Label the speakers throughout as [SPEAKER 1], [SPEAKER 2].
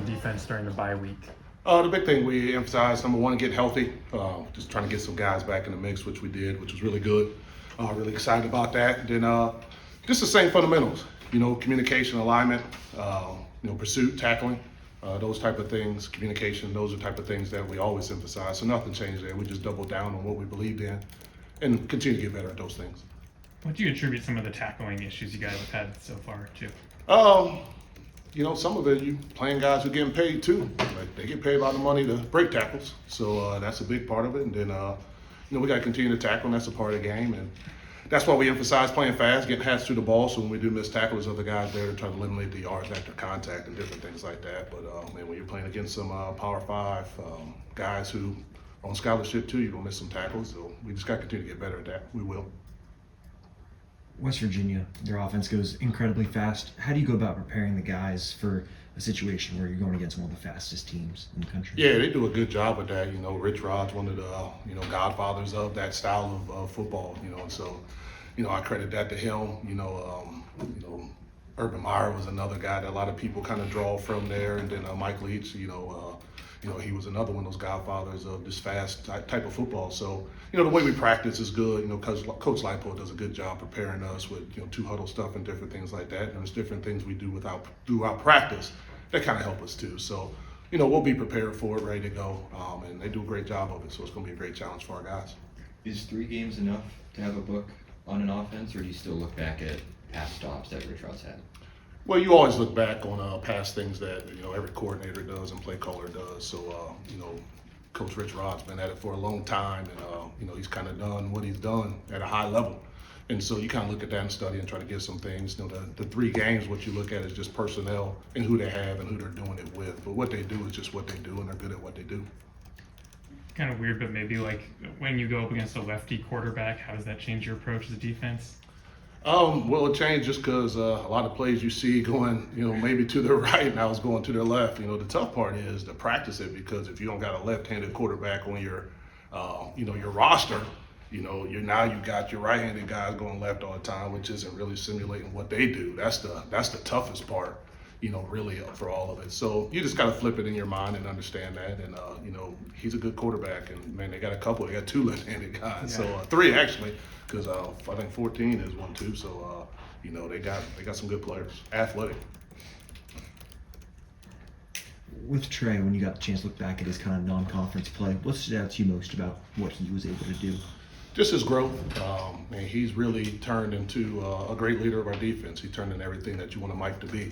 [SPEAKER 1] defense during the bye week?
[SPEAKER 2] The big thing we emphasize, number one, get healthy. Just trying to get some guys back in the mix, which we did, which was really good. Really excited about that. And then just the same fundamentals, communication, alignment, pursuit, tackling, those type of things, communication, those are the type of things that we always emphasize. So nothing changed there. We just doubled down on what we believed in and continue to get better at those things.
[SPEAKER 1] What do you attribute some of the tackling issues you guys have had so far to?
[SPEAKER 2] Some of it, you playing guys who are getting paid too. Like they get paid a lot of money to break tackles, so that's a big part of it. And then, we got to continue to tackle, and that's a part of the game. And that's why we emphasize playing fast, getting hats through the ball. So when we do miss tackles, other guys there to try to eliminate the yards after contact and different things like that. But when you're playing against some Power 5 guys who are on scholarship too, you're gonna miss some tackles. So we just got to continue to get better at that. We will.
[SPEAKER 3] West Virginia, their offense goes incredibly fast. How do you go about preparing the guys for a situation where you're going against one of the fastest teams in the country?
[SPEAKER 2] Yeah, they do a good job with that. Rich Rod's one of the godfathers of that style of football. And so I credit that to him. Urban Meyer was another guy that a lot of people kind of draw from there, and then Mike Leach. He was another one of those godfathers of this fast type of football. So, the way we practice is good. Coach Leipold does a good job preparing us with, two huddle stuff and different things like that. And there's different things we do throughout practice that kind of help us too. So, we'll be prepared for it, ready to go. And they do a great job of it. So it's going to be a great challenge for our guys.
[SPEAKER 4] Is 3 games enough to have a book on an offense, or do you still look back at past stops that Rich Rod's had?
[SPEAKER 2] Well, you always look back on past things that every coordinator does and play caller does. So Coach Rich Rod's been at it for a long time, and he's kind of done what he's done at a high level. And so you kind of look at that and study and try to get some things. The 3 games, what you look at is just personnel and who they have and who they're doing it with. But what they do is just what they do, and they're good at what they do.
[SPEAKER 1] Kind of weird, but maybe like when you go up against a lefty quarterback, how does that change your approach as a defense?
[SPEAKER 2] Well, it changed just because a lot of plays you see going, maybe to their right, and I was going to their left. The tough part is to practice it, because if you don't got a left-handed quarterback on your roster, you got your right-handed guys going left all the time, which isn't really simulating what they do. That's the toughest part, really for all of it. So you just got to flip it in your mind and understand that. And he's a good quarterback, and man, they got 2 left-handed guys,
[SPEAKER 1] Yeah.
[SPEAKER 2] so 3 actually. Because I think 14 is one too, so they got some good players, athletic.
[SPEAKER 3] With Trey, when you got the chance to look back at his kind of non-conference play, what stood out to you most about what he was able to do?
[SPEAKER 2] Just his growth. And he's really turned into a great leader of our defense. He turned into everything that you want a Mike to be.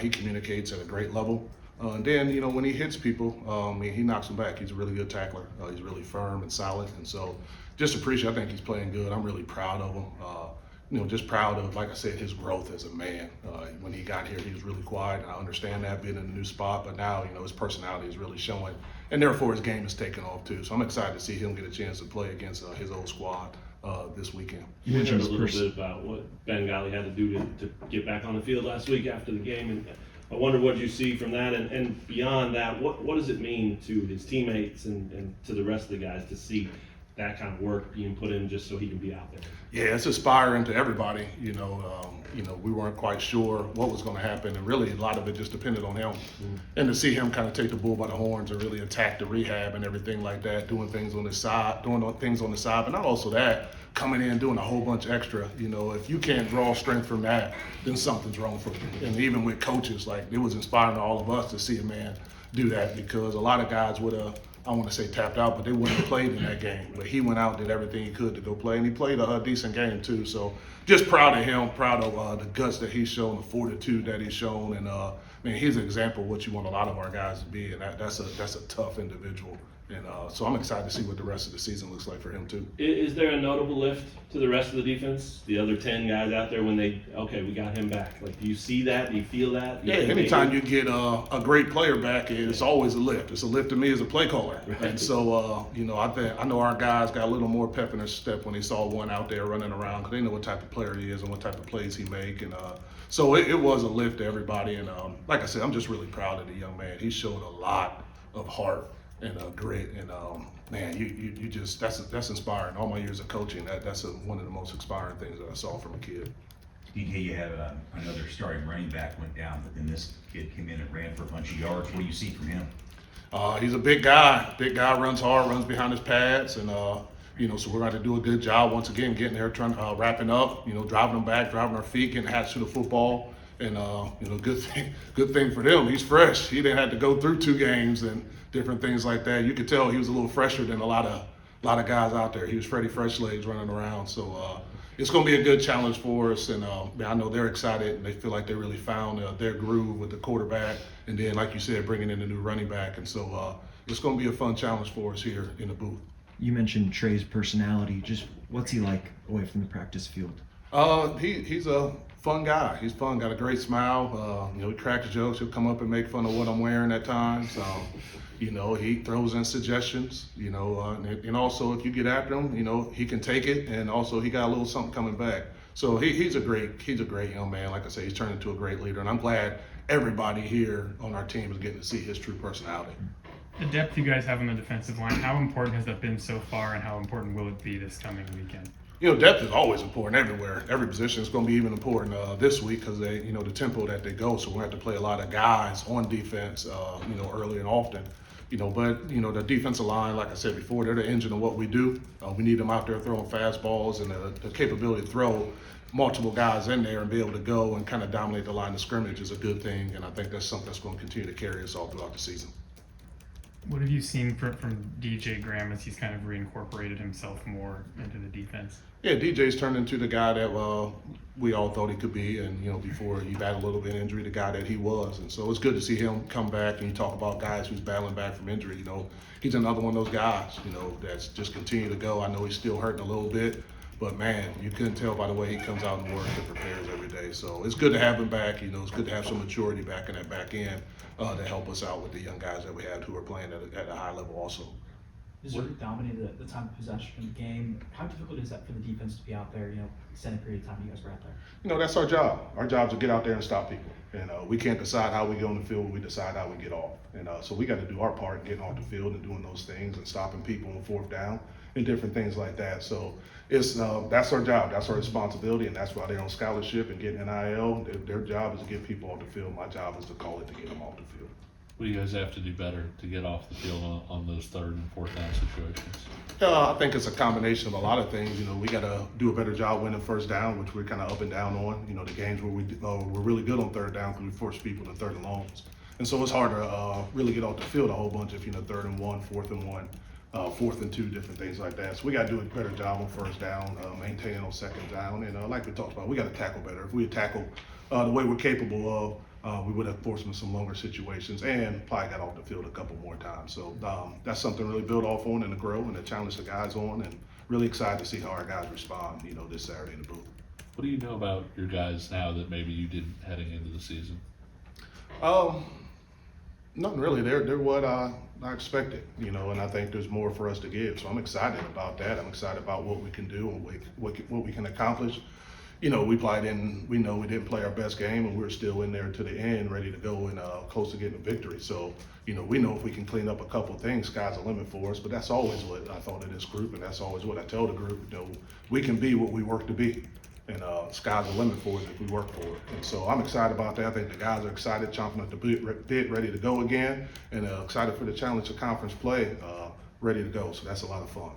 [SPEAKER 2] He communicates at a great level. And then, when he hits people, he knocks them back. He's a really good tackler. He's really firm and solid. And so just appreciate, I think he's playing good. I'm really proud of him. Just proud of, like I said, his growth as a man. When he got here, he was really quiet. And I understand that, being in a new spot. But now, his personality is really showing. And therefore, his game is taking off, too. So I'm excited to see him get a chance to play against his old squad this weekend.
[SPEAKER 5] You mentioned a little bit about what Bengali had to do to get back on the field last week after the game. And I wonder what you see from that, and beyond that, what does it mean to his teammates and to the rest of the guys to see that kind of work being put in just so he can be out there?
[SPEAKER 2] Yeah, it's inspiring to everybody. We weren't quite sure what was going to happen, and really a lot of it just depended on him. And to see him kind of take the bull by the horns and really attack the rehab and everything like that, doing things on the side, but not also that, coming in doing a whole bunch extra. If you can't draw strength from that, then something's wrong for you. And even with coaches, it was inspiring to all of us to see a man do that, because a lot of guys would have, I want to say tapped out, but they wouldn't have played in that game. But he went out, did everything he could to go play, and he played a decent game too. So just proud of him, proud of the guts that he's shown, the fortitude that he's shown, and he's an example of what you want a lot of our guys to be, and that's a tough individual. And so I'm excited to see what the rest of the season looks like for him too.
[SPEAKER 5] Is there a notable lift to the rest of the defense? The other 10 guys out there, when we got him back. Do you see that? Do you feel that?
[SPEAKER 2] Yeah, anytime you get a great player back, it's always a lift. It's a lift to me as a play caller. Right. And so, I know our guys got a little more pep in their step when they saw one out there running around, because they know what type of player he is and what type of plays he make. And so it was a lift to everybody. And like I said, I'm just really proud of the young man. He showed a lot of heart and grit, and man, you just that's inspiring. All my years of coaching, that's one of the most inspiring things that I saw from a kid.
[SPEAKER 6] DK, you have another starting running back went down, but then this kid came in and ran for a bunch of yards. What do you see from him?
[SPEAKER 2] He's a big guy. Big guy, runs hard, runs behind his pads, and so we're going to do a good job once again getting there, trying wrapping up, driving them back, driving our feet, getting hatched to the football, and good thing for them. He's fresh. He didn't have to go through 2 games and different things like that. You could tell he was a little fresher than a lot of guys out there. He was Freddie Fresh Legs running around, so it's going to be a good challenge for us, and I know they're excited and they feel like they really found their groove with the quarterback, and then like you said, bringing in a new running back, and so it's going to be a fun challenge for us here in the booth.
[SPEAKER 3] You mentioned Trey's personality. Just what's he like away from the practice field?
[SPEAKER 2] He's a fun guy. He's fun. Got a great smile. He cracks jokes. He'll come up and make fun of what I'm wearing at times. He throws in suggestions. And also if you get after him, he can take it, and also he got a little something coming back. So he's a great young man. Like I say, he's turned into a great leader, and I'm glad everybody here on our team is getting to see his true personality.
[SPEAKER 1] The depth you guys have on the defensive line, how important has that been so far, and how important will it be this coming weekend?
[SPEAKER 2] Depth is always important everywhere. Every position is going to be even important this week because they, the tempo that they go. So we're going to have to play a lot of guys on defense, early and often. But the defensive line, like I said before, they're the engine of what we do. We need them out there throwing fastballs, and the capability to throw multiple guys in there and be able to go and kind of dominate the line of scrimmage is a good thing. And I think that's something that's going to continue to carry us all throughout the season.
[SPEAKER 1] What have you seen from DJ Graham as he's kind of reincorporated himself more into the defense?
[SPEAKER 2] Yeah, DJ's turned into the guy that we all thought he could be, and before he battled a little bit of injury, the guy that he was, and so it's good to see him come back. And you talk about guys who's battling back from injury. He's another one of those guys, that's just continue to go. I know he's still hurting a little bit, but man, you couldn't tell by the way he comes out and works and prepares every day. So it's good to have him back. It's good to have some maturity back in that back end to help us out with the young guys that we have who are playing at a high level also.
[SPEAKER 7] Missouri dominated the time of possession in the game. How difficult is that for the defense to be out there, extended period of time you guys were out there?
[SPEAKER 2] That's our job. Our job is to get out there and stop people. And we can't decide how we go on the field, we decide how we get off. And so we got to do our part in getting off the field and doing those things and stopping people on 4th down and different things like that. So it's that's our job, that's our responsibility, and that's why they're on scholarship and getting NIL. Their job is to get people off the field. My job is to call it to get them off the field.
[SPEAKER 5] What do you guys have to do better to get off the field on those 3rd and 4th down situations?
[SPEAKER 2] I think it's a combination of a lot of things. We got to do a better job winning 1st down, which we're kind of up and down on. The games where we're really good on 3rd down because we force people to 3rd and longs. And so it's hard to really get off the field a whole bunch if 3rd and 1, 4th and 1, 4th and 2, different things like that. So we got to do a better job on 1st down, maintaining on 2nd down. And like we talked about, we got to tackle better. If we had tackled the way we're capable of, we would have forced them in some longer situations and probably got off the field a couple more times. So that's something to really build off on and to grow and to challenge the guys on, and really excited to see how our guys respond, this Saturday in the booth.
[SPEAKER 5] What do you know about your guys now that maybe you didn't heading into the season?
[SPEAKER 2] Nothing really. They're what I expected, and I think there's more for us to give. So I'm excited about that. I'm excited about what we can do and what we can accomplish. We know we didn't play our best game, and we're still in there to the end, ready to go and close to getting a victory. So, we know if we can clean up a couple of things, sky's the limit for us. But that's always what I thought of this group, and that's always what I tell the group. We can be what we work to be, and sky's the limit for us if we work for it. And so I'm excited about that. I think the guys are excited, chomping at the bit, ready to go again, and excited for the challenge of conference play, ready to go. So that's a lot of fun.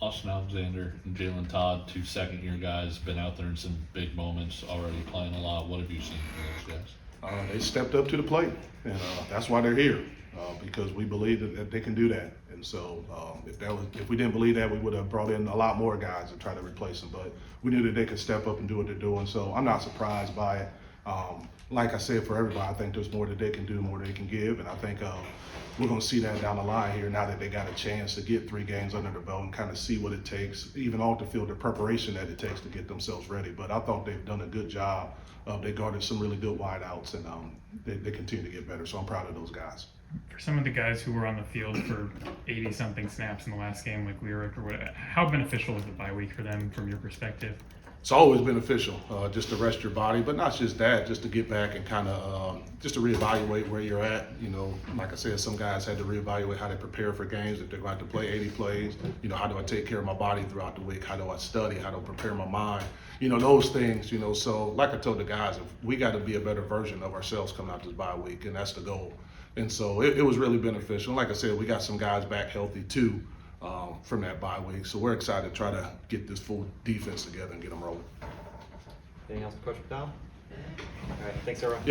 [SPEAKER 5] Austin Alexander and Jalen Todd, 2 second-year guys, been out there in some big moments, already playing a lot. What have you seen from those guys?
[SPEAKER 2] They stepped up to the plate, and that's why they're here, because we believe that they can do that. And so if we didn't believe that, we would have brought in a lot more guys to try to replace them. But we knew that they could step up and do what they're doing. So I'm not surprised by it. Like I said, for everybody, I think there's more that they can do, more they can give, and I think we're going to see that down the line here now that they got a chance to get 3 games under their belt and kind of see what it takes, even off the field, the preparation that it takes to get themselves ready. But I thought they've done a good job. They guarded some really good wideouts, and they continue to get better. So I'm proud of those guys.
[SPEAKER 1] For some of the guys who were on the field for 80-something snaps in the last game, like Lyric or whatever, how beneficial was the bye week for them from your perspective?
[SPEAKER 2] it's always beneficial just to rest your body, but not just that, just to get back and kind of just to reevaluate where you're at. You know, like I said, some guys had to reevaluate how they prepare for games. If they're going to play 80 plays, you know, how do I take care of my body throughout the week? How do I study? How do I prepare my mind? You know, those things, you know. So like I told the guys, we got to be a better version of ourselves coming out this bye week, and that's the goal. And so it was really beneficial. Like I said, we got some guys back healthy too from that bye week. So we're excited to try to get this full defense together and get them rolling.
[SPEAKER 8] Anything else, Coach McDonald? All right, thanks everyone.